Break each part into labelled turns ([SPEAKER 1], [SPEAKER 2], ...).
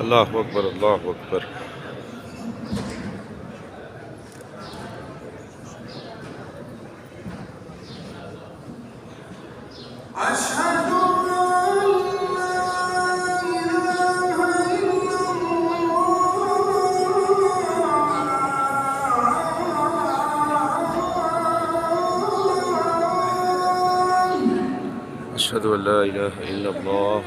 [SPEAKER 1] الله أكبر الله أكبر.
[SPEAKER 2] أشهد أن لا إله إلا الله.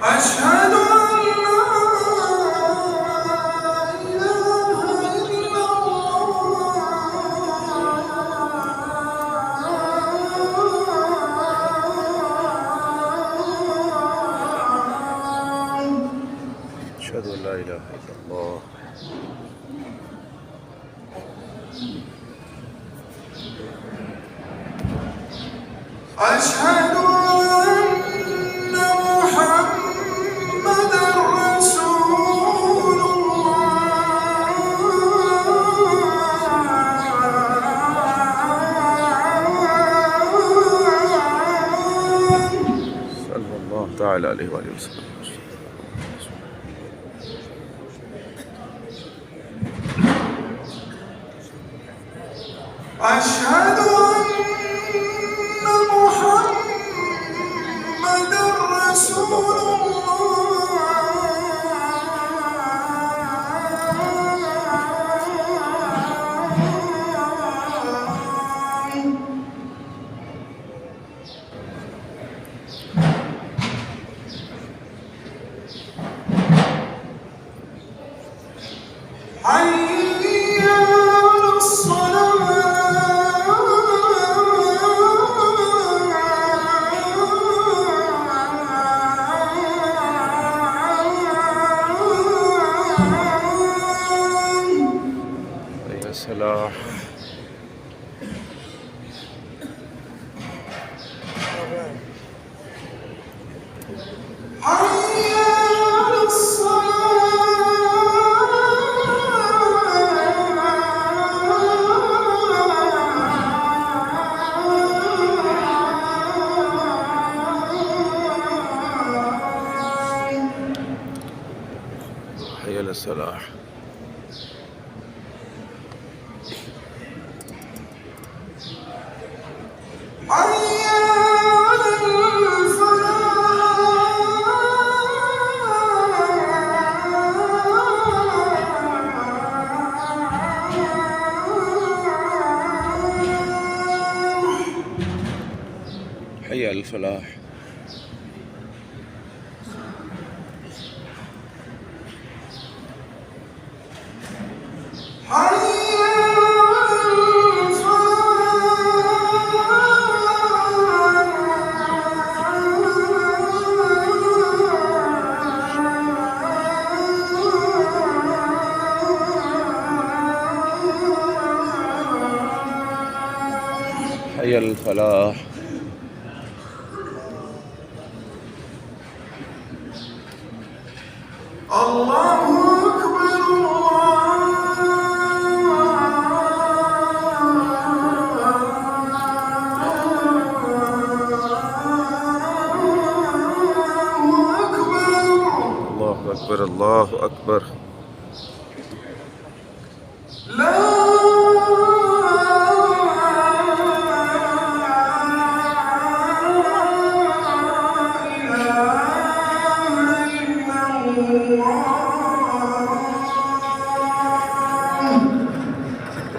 [SPEAKER 1] أشهد أن لا إله إلا الله.
[SPEAKER 2] أشهد أن لا إله إلا الله.
[SPEAKER 1] أشهد أن لا إله إلا الله.
[SPEAKER 2] أشهد أن محمدًا رسول الله.
[SPEAKER 1] صلى الله تعالى عليه وآله وسلم.
[SPEAKER 2] أشهد أن محمدًا رسول الله. حي على الصلاة.
[SPEAKER 1] يا سلام.
[SPEAKER 2] حي على الصلاة.
[SPEAKER 1] حي على الصلاح.
[SPEAKER 2] حي على الفلاح.
[SPEAKER 1] حي على الفلاح.
[SPEAKER 2] حي
[SPEAKER 1] حي على الفلاح.
[SPEAKER 2] الله أكبر الله أكبر.
[SPEAKER 1] الله أكبر الله أكبر.
[SPEAKER 2] لا إله إلا الله.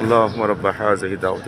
[SPEAKER 1] اللهم رب هذه الدعوة